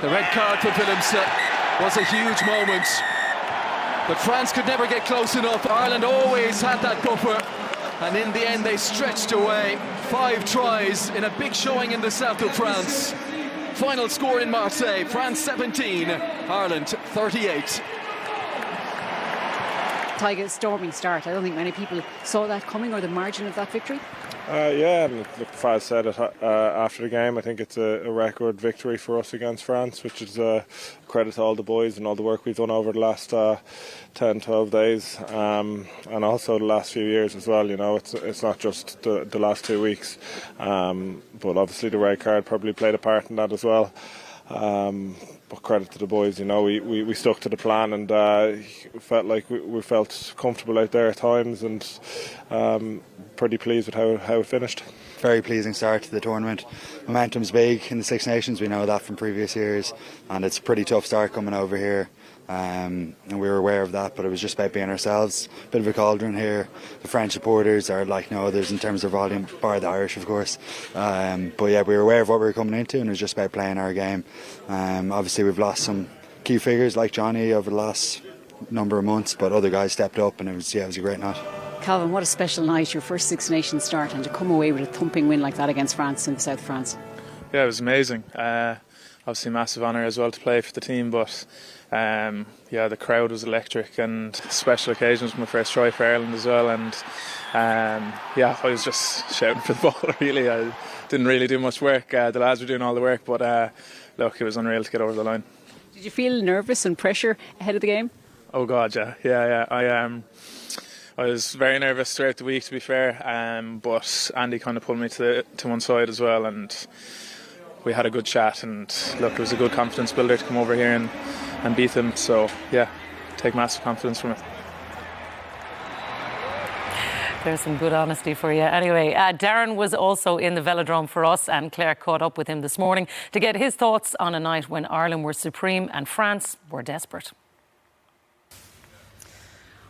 The red card for Willems was a huge moment, but France could never get close enough. Ireland always had that buffer, and in the end they stretched away. 5 tries in a big showing in the south of France. Final score in Marseille, France 17, Ireland 38. Tadhg, storming start. I don't think many people saw that coming, or the margin of that victory. Yeah, and look, Faz said it after the game. I think it's a record victory for us against France, which is a credit to all the boys and all the work we've done over the last 10, 12 days, and also the last few years as well. You know, it's not just the last 2 weeks, but obviously the red card probably played a part in that as well. But credit to the boys, you know, we stuck to the plan, and felt like we felt comfortable out there at times, and pretty pleased with how it finished. Very pleasing start to the tournament. Momentum's big in the Six Nations, we know that from previous years, and it's a pretty tough start coming over here. And we were aware of that, but it was just about being ourselves. Bit of a cauldron here. The French supporters are like no others in terms of volume, bar the Irish, of course. But yeah, we were aware of what we were coming into, and it was just about playing our game. Obviously, we've lost some key figures like Johnny over the last number of months, but other guys stepped up, and it was a great night. Calvin, what a special night, your first Six Nations start, and to come away with a thumping win like that against France in the south of France. Yeah, it was amazing. Obviously, massive honour as well to play for the team, but yeah, the crowd was electric, and special occasions. My first try for Ireland as well, and yeah, I was just shouting for the ball. Really, I didn't really do much work. The lads were doing all the work, but look, it was unreal to get over the line. Did you feel nervous and pressure ahead of the game? Oh God, yeah. I was very nervous throughout the week, to be fair, but Andy kind of pulled me to one side as well, and we had a good chat, and look, it was a good confidence builder to come over here and beat them. So yeah, take massive confidence from it. There's some good honesty for you. Anyway, Darren was also in the velodrome for us, and Claire caught up with him this morning to get his thoughts on a night when Ireland were supreme and France were desperate.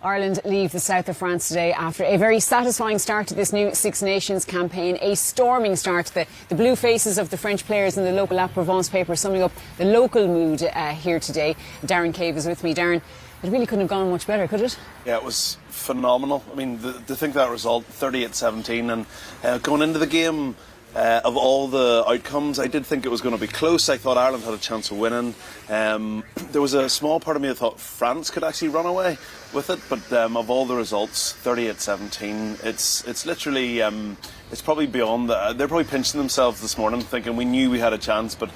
Ireland leave the south of France today after a very satisfying start to this new Six Nations campaign. A storming start. The blue faces of the French players in the local La Provence paper summing up the local mood here today. Darren Cave is with me. Darren, it really couldn't have gone much better, could it? Yeah, it was phenomenal. I mean, to think that result, 38-17, and going into the game, of all the outcomes, I did think it was going to be close. I thought Ireland had a chance of winning. There was a small part of me that thought France could actually run away with it, but of all the results, 38-17, it's literally, it's probably beyond that. They're probably pinching themselves this morning thinking we knew we had a chance, but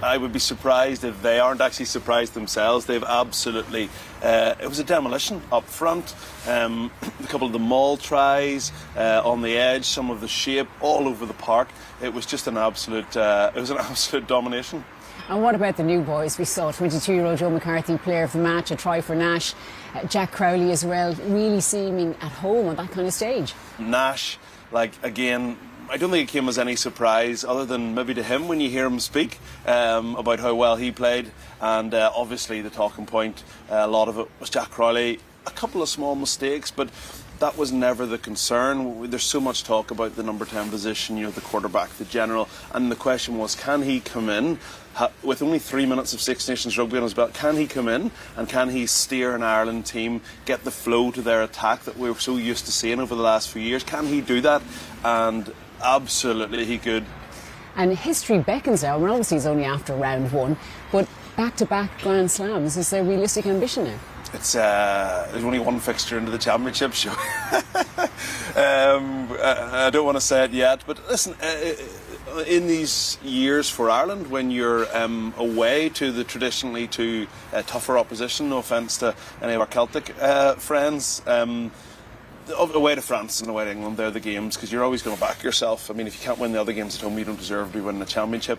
I would be surprised if they aren't actually surprised themselves. They've absolutely, it was a demolition up front. A couple of the maul tries on the edge, some of the shape all over the park. It was just an absolute, domination. And what about the new boys? We saw 22-year-old Joe McCarthy, player of the match, a try for Nash. Jack Crowley as well, really seeming at home on that kind of stage. Nash, like, again, I don't think it came as any surprise other than maybe to him when you hear him speak about how well he played, and obviously the talking point, a lot of it was Jack Crowley. A couple of small mistakes, but that was never the concern. There's so much talk about the number 10 position, you know, the quarterback, the general, and the question was, can he come in with only 3 minutes of Six Nations rugby on his belt? Can he come in and can he steer an Ireland team, get the flow to their attack that we were so used to seeing over the last few years? Can he do that? And absolutely he could. And history beckons now. Well, obviously he's only after round one, but back-to-back Grand Slams, is there realistic ambition now? It's there's only one fixture into the championship, so I don't want to say it yet, but listen, in these years for Ireland, when you're away to the traditionally tougher opposition, no offence to any of our Celtic friends, away to France and away to England, they're the games, because you're always going to back yourself. I mean, if you can't win the other games at home, you don't deserve to be winning the championship.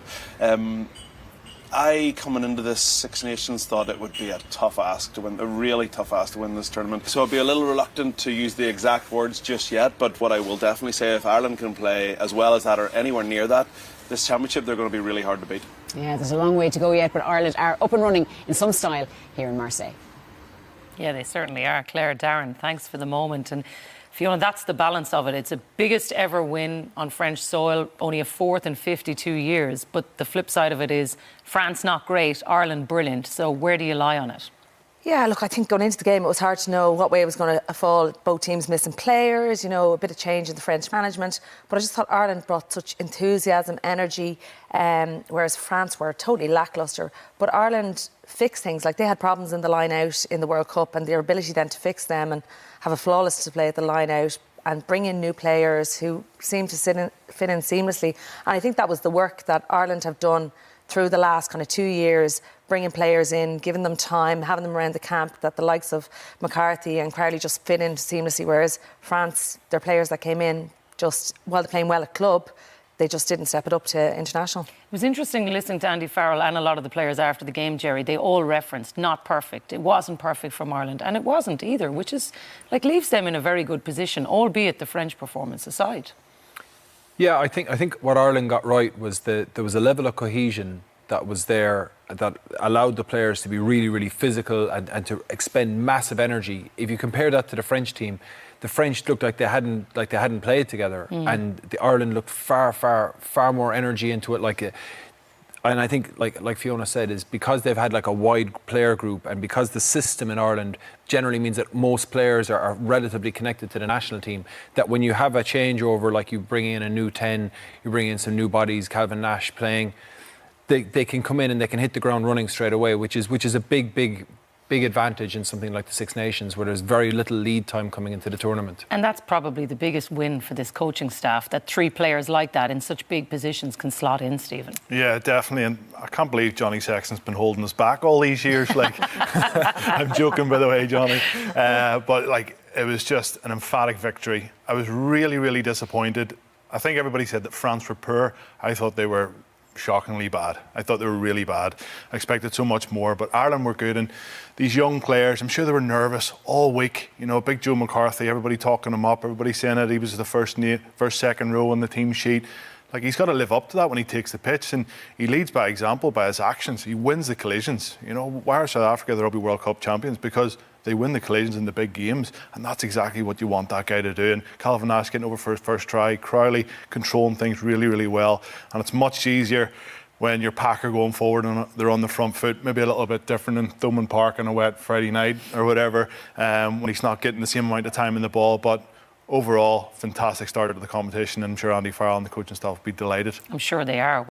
I, coming into this Six Nations, thought it would be a tough ask to win, a really tough ask to win this tournament. So I'd be a little reluctant to use the exact words just yet, but what I will definitely say, if Ireland can play as well as that or anywhere near that, this championship, they're going to be really hard to beat. Yeah, there's a long way to go yet, but Ireland are up and running in some style here in Marseille. Yeah, they certainly are. Claire, Darren, thanks for the moment. And Fiona, that's the balance of it. It's the biggest ever win on French soil, only a fourth in 52 years. But the flip side of it is France not great, Ireland brilliant. So where do you lie on it? Yeah, look, I think going into the game it was hard to know what way it was going to fall. Both teams missing players, you know, a bit of change in the French management. But I just thought Ireland brought such enthusiasm, energy, whereas France were totally lacklustre. But Ireland fixed things. Like, they had problems in the line out in the World Cup, and their ability then to fix them and have a flawless display at the line out and bring in new players who seemed to fit in seamlessly. And I think that was the work that Ireland have done through the last kind of 2 years, bringing players in, giving them time, having them around the camp, that the likes of McCarthy and Crowley just fit in seamlessly, whereas France, their players that came in, just, while they're playing well at club, they just didn't step it up to international. It was interesting listening to Andy Farrell and a lot of the players after the game, Jerry. They all referenced not perfect. It wasn't perfect from Ireland, and it wasn't either, which is, like, leaves them in a very good position, albeit the French performance aside. Yeah, I think what Ireland got right was that there was a level of cohesion that was there that allowed the players to be really, really physical and to expend massive energy. If you compare that to the French team, the French looked like they hadn't played together, and the Ireland looked far more energy into it. And I think, like Fiona said, is because they've had like a wide player group, and because the system in Ireland generally means that most players are relatively connected to the national team, that when you have a changeover, like you bring in a new 10, you bring in some new bodies, Calvin Nash playing, they can come in and they can hit the ground running straight away, which is a big advantage in something like the Six Nations, where there's very little lead time coming into the tournament. And that's probably the biggest win for this coaching staff, that three players like that in such big positions can slot in, Stephen. Yeah, definitely. And I can't believe Johnny Sexton's been holding us back all these years. Like, I'm joking, by the way, Johnny. But like, it was just an emphatic victory. I was really disappointed. I think everybody said that France were poor. I thought they were shockingly bad. I thought they were really bad. I expected so much more, but Ireland were good, and these young players, I'm sure they were nervous all week. You know, big Joe McCarthy, everybody talking him up, everybody saying that he was the first, second row on the team sheet. Like, he's got to live up to that when he takes the pitch, and he leads by example, by his actions. He wins the collisions. You know, why are South Africa the Rugby World Cup champions? Because they win the collisions in the big games, and that's exactly what you want that guy to do. And Calvin Nash getting over for his first try, Crowley controlling things really well, and it's much easier when your pack are going forward and they're on the front foot. Maybe a little bit different in Thomond Park on a wet Friday night or whatever, when he's not getting the same amount of time in the ball. But overall, fantastic start to the competition, and I'm sure Andy Farrell and the coaching staff will be delighted. I'm sure they are.